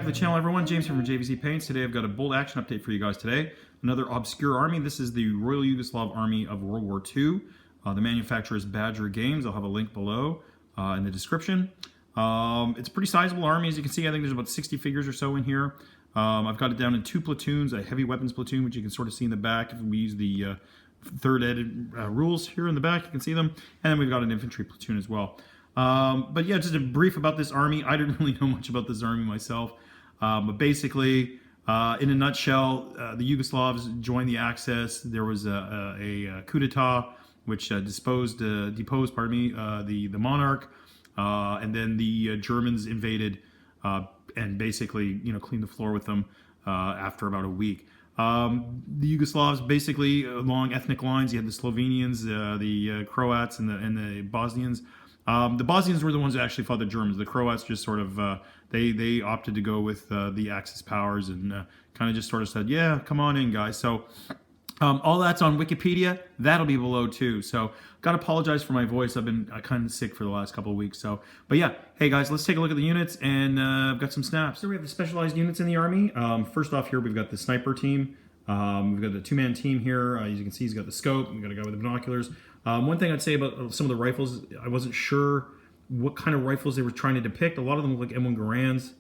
to the channel, everyone. James here from JVC Paints. Today I've got a bolt action update for you guys today. Another obscure army. This is the Royal Yugoslav Army of World War II. The manufacturer is Warlord Games. I'll have a link below in the description. It's a pretty sizable army. As you can see, I think there's about 60 figures or so in here. I've got it down in 2 platoons, a heavy weapons platoon, which you can sort of see in the back. If we use the third edit rules here in the back, you can see them. And then we've got an infantry platoon as well. But yeah, just a brief about this army. I didn't really know much about this army myself. But basically, in a nutshell, the Yugoslavs joined the Axis. There was a coup d'etat which deposed the monarch, and then the Germans invaded and basically, cleaned the floor with them after about a week. The Yugoslavs, basically along ethnic lines, you had the Slovenians, the Croats, and the Bosnians. The Bosnians were the ones that actually fought the Germans. The Croats just sort of, they opted to go with the Axis powers and kind of just sort of said, yeah, come on in, guys. So all that's on Wikipedia. That'll be below too. So got to apologize for my voice. I've been kind of sick for the last couple of weeks. So, but yeah, hey guys, let's take a look at the units, and I've got some snaps. So we have the specialized units in the army. First off here, we've got the sniper team. We've got the 2-man team here. As you can see, he's got the scope. We've got a guy with the binoculars. One thing I'd say about some of the rifles, I wasn't sure what kind of rifles they were trying to depict. A lot of them look like M1 Garands,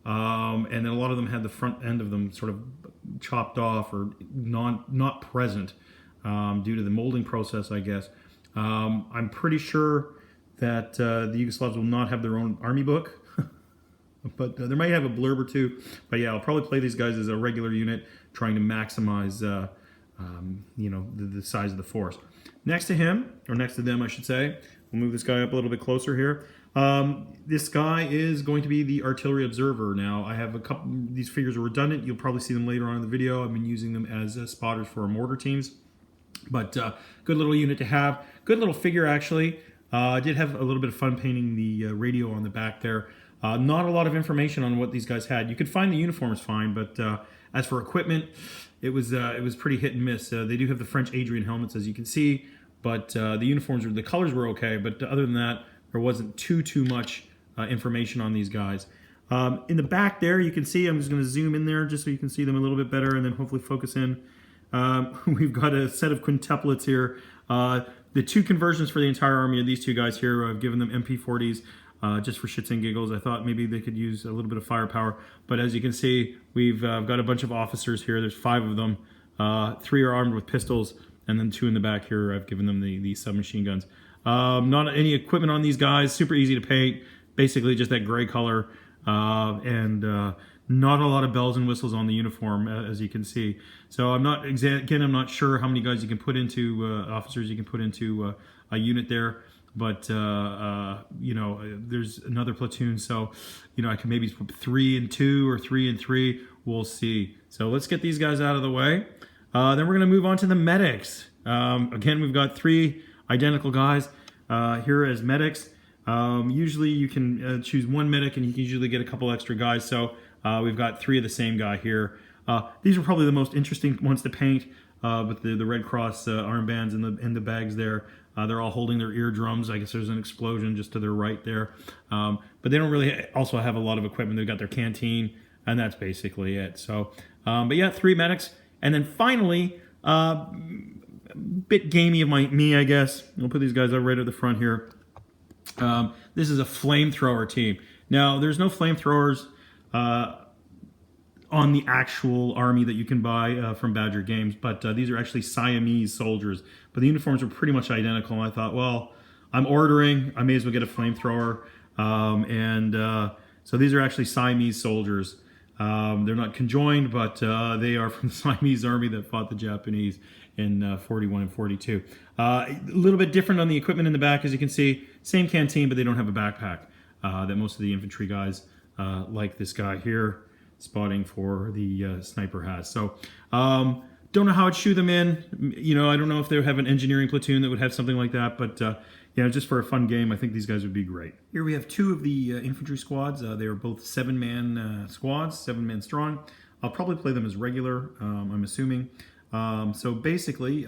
and then a lot of them had the front end of them sort of chopped off or not present due to the molding process, I guess. I'm pretty sure that the Yugoslavs will not have their own army book, but they might have a blurb or two. But yeah, I'll probably play these guys as a regular unit, trying to maximize the size of the force. Next to him, or next to them, I should say, we'll move this guy up a little bit closer here. This guy is going to be the artillery observer. Now, I have a couple, these figures are redundant. You'll probably see them later on in the video. I've been using them as spotters for our mortar teams. But good little unit to have. Good little figure, actually. I did have a little bit of fun painting the radio on the back there. Not a lot of information on what these guys had. You could find the uniforms fine, but as for equipment, it was pretty hit and miss. They do have the French Adrian helmets, as you can see, but the uniforms, the colors were okay. But other than that, there wasn't too much information on these guys. In the back there, you can see, I'm just going to zoom in there just so you can see them a little bit better, and then hopefully focus in. We've got a set of quintuplets here. The 2 conversions for the entire army of these 2 guys here, I've given them MP40s. Just for shits and giggles. I thought maybe they could use a little bit of firepower. But as you can see, we've got a bunch of officers here. There's 5 of them. 3 are armed with pistols, and then 2 in the back here, I've given them the submachine guns. Not any equipment on these guys. Super easy to paint. Basically just that gray color. And not a lot of bells and whistles on the uniform, as you can see. So I'm not, again, I'm not sure how many guys you can put into, officers you can put into a unit there. But, there's another platoon, so, I can maybe put 3 and 2 or 3 and 3. We'll see. So let's get these guys out of the way. Then we're going to move on to the medics. Again, we've got 3 identical guys here as medics. Usually you can choose 1 medic, and you can usually get a couple extra guys. So we've got 3 of the same guy here. These are probably the most interesting ones to paint, with the Red Cross armbands and the bags there. They're all holding their eardrums. I guess there's an explosion just to their right there. But they don't really also have a lot of equipment. They've got their canteen, and that's basically it. So, but yeah, 3 medics. And then finally, bit gamey of me, I guess. I'll put these guys up right at the front here. This is a flamethrower team. Now, there's no flamethrowers on the actual army that you can buy from Badger Games, but these are actually Siamese soldiers. But the uniforms are pretty much identical, and I thought, well, I'm ordering, I may as well get a flamethrower. So these are actually Siamese soldiers. They're not conjoined, but they are from the Siamese army that fought the Japanese in 41 and 42. A little bit different on the equipment in the back, as you can see. Same canteen, but they don't have a backpack that most of the infantry guys, like this guy here, spotting for the sniper has. So don't know how I'd shoe them in. I don't know if they have an engineering platoon that would have something like that, but just for a fun game, I think these guys would be great. Here we have 2 of the infantry squads. They are both 7-man squads, 7 men strong. I'll probably play them as regular, I'm assuming. So basically,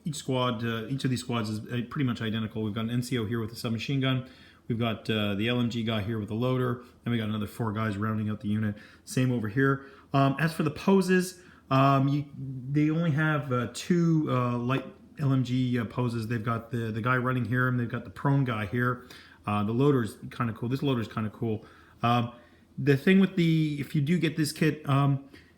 each of these squads is pretty much identical. We've got an NCO here with a submachine gun. We've got the LMG guy here with the loader, and we got another 4 guys rounding out the unit. Same over here. As for the poses, they only have 2 light LMG poses. They've got the guy running here, and they've got the prone guy here. The loader's kind of cool. This loader's kind of cool. The thing with if you do get this kit,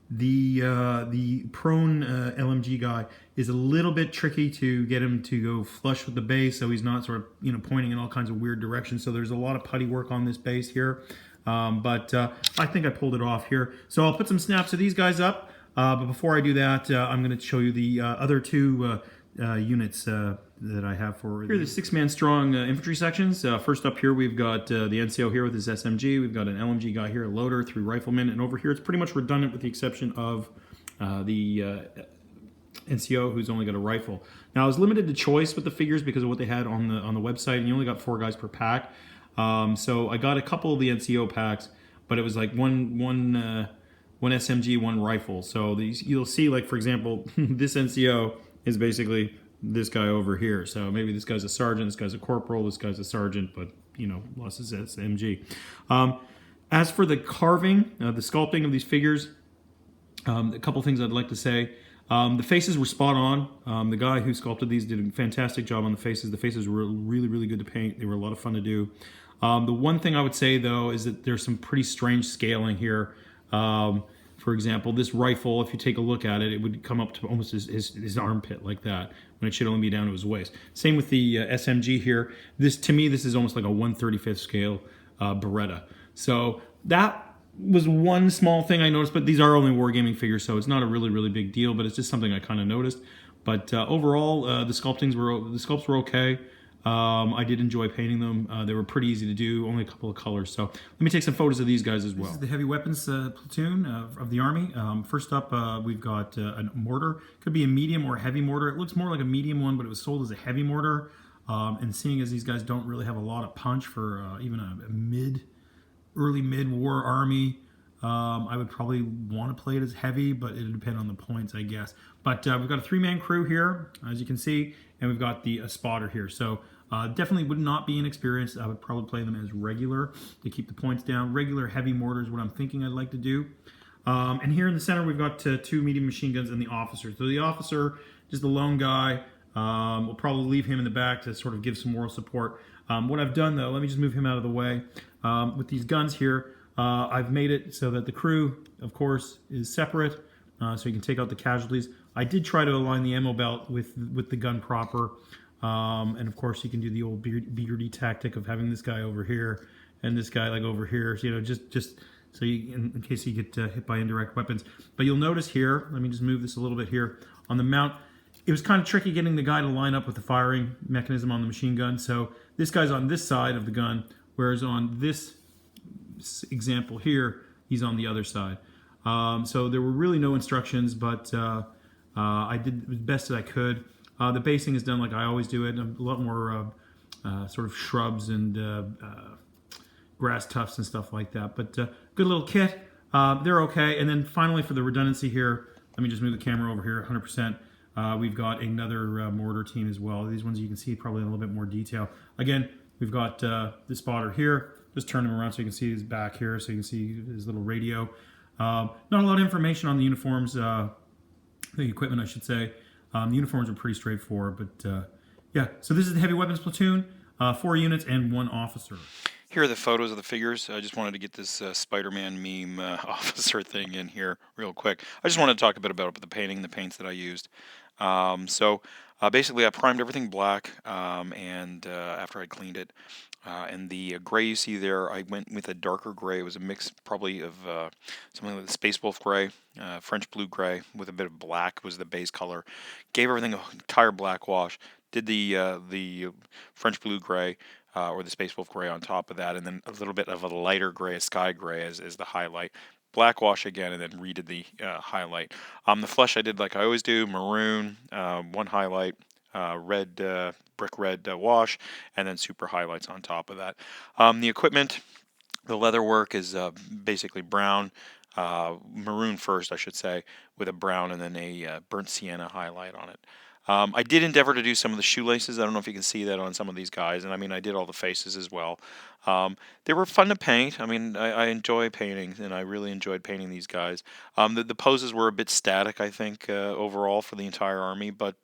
the prone LMG guy is a little bit tricky to get him to go flush with the base, so he's not sort of pointing in all kinds of weird directions. So there's a lot of putty work on this base here, but I think I pulled it off here. So I'll put some snaps of these guys up, but before I do that, I'm going to show you the other 2 units that I have for here are the 6-man strong infantry sections. First up here we've got the NCO here with his SMG. We've got an LMG guy here, a loader, 3 riflemen, and over here it's pretty much redundant with the exception of the NCO who's only got a rifle. Now I was limited to choice with the figures because of what they had on the website, and you only got 4 guys per pack. So I got a couple of the NCO packs, but it was like one SMG, 1 rifle. So you'll see, like for example, this NCO is basically this guy over here. So maybe this guy's a sergeant, this guy's a corporal, this guy's a sergeant, but lost his SMG. As for the carving, the sculpting of these figures, a couple things I'd like to say. The faces were spot on. The guy who sculpted these did a fantastic job on the faces. The faces were really, really good to paint. They were a lot of fun to do. The one thing I would say, though, is that there's some pretty strange scaling here. For example, this rifle, if you take a look at it, it would come up to almost his armpit like that, when it should only be down to his waist. Same with the SMG here. To me, this is almost like a 1/35th scale Beretta. So that was one small thing I noticed, but these are only wargaming figures, so it's not a really, really big deal, but it's just something I kind of noticed. But overall, the sculpts were okay. I did enjoy painting them. They were pretty easy to do, only a couple of colors. So let me take some photos of these guys as well. This is the heavy weapons platoon of the Army. First up, we've got a mortar. Could be a medium or a heavy mortar. It looks more like a medium one, but it was sold as a heavy mortar. And seeing as these guys don't really have a lot of punch for even a early mid-war Army, I would probably want to play it as heavy, but it would depend on the points, I guess. But we've got a 3-man crew here, as you can see, and we've got a spotter here. So definitely would not be inexperienced. I would probably play them as regular to keep the points down. Regular heavy mortar is what I'm thinking I'd like to do. And here in the center, we've got 2 medium machine guns and the officer. So the officer, just the lone guy, we'll probably leave him in the back to sort of give some moral support. What I've done, though, let me just move him out of the way. With these guns here, I've made it so that the crew, of course, is separate, so you can take out the casualties. I did try to align the ammo belt with the gun proper, and of course you can do the old beardy tactic of having this guy over here and this guy like over here, just so you, in case you get hit by indirect weapons. But you'll notice here, let me just move this a little bit here, on the mount, it was kind of tricky getting the guy to line up with the firing mechanism on the machine gun. So this guy's on this side of the gun, whereas on this example here, he's on the other side. So there were really no instructions, but I did the best that I could. The basing is done like I always do it. A lot more sort of shrubs and grass tufts and stuff like that. But good little kit. They're okay. And then finally, for the redundancy here, let me just move the camera over here 100%. We've got another mortar team as well. These ones you can see probably in a little bit more detail. Again, we've got the spotter here. Just turn him around so you can see his back here, so you can see his little radio. Not a lot of information on the uniforms, the equipment I should say. The uniforms are pretty straightforward, but yeah. So this is the heavy weapons platoon, 4 units and 1 officer. Here are the photos of the figures. I just wanted to get this Spider-Man meme officer thing in here real quick. I just wanted to talk a bit about the paints that I used. Basically I primed everything black, and after I cleaned it. And the gray you see there, I went with a darker gray. It was a mix probably of something like the Space Wolf gray, French blue gray with a bit of black was the base color. Gave everything an entire black wash. Did the French blue gray or the Space Wolf gray on top of that, and then a little bit of a lighter gray, a sky gray as the highlight. Black wash again, and then redid the highlight. The flesh I did like I always do, maroon, 1 highlight, red, brick red wash, and then super highlights on top of that. The equipment, the leather work is basically brown, maroon first I should say, with a brown and then a burnt sienna highlight on it. I did endeavor to do some of the shoelaces. I don't know if you can see that on some of these guys, and I mean I did all the faces as well. They were fun to paint. I mean I enjoy painting, and I really enjoyed painting these guys. The poses were a bit static, I think, overall for the entire army, but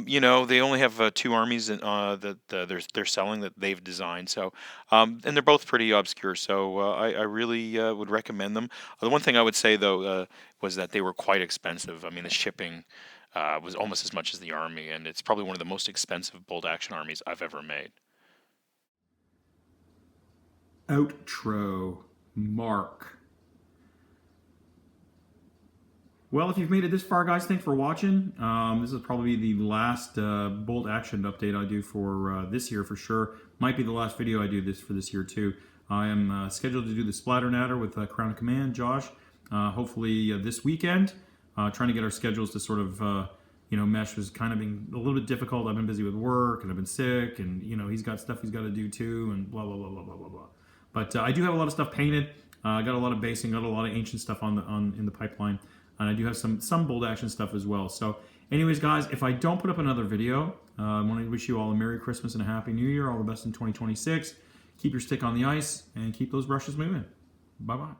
you know, they only have two armies that they're selling that they've designed. So and they're both pretty obscure. So I really would recommend them. The one thing I would say though was that they were quite expensive. I mean the shipping was almost as much as the army, and it's probably one of the most expensive bolt action armies I've ever made. Outro. Mark. Well, if you've made it this far, guys, thanks for watching. This is probably the last bolt action update I do for this year for sure. Might be the last video I do for this year too. I am scheduled to do the SplatterNatter with Crown of Command, Josh. Hopefully this weekend. Trying to get our schedules to sort of mesh was kind of being a little bit difficult. I've been busy with work and I've been sick, and he's got stuff he's got to do too, and blah blah blah blah blah blah blah. But I do have a lot of stuff painted. I got a lot of basing, got a lot of ancient stuff in the pipeline, and I do have some bold action stuff as well. So, anyways, guys, if I don't put up another video, I want to wish you all a Merry Christmas and a Happy New Year. All the best in 2026. Keep your stick on the ice and keep those brushes moving. Bye bye.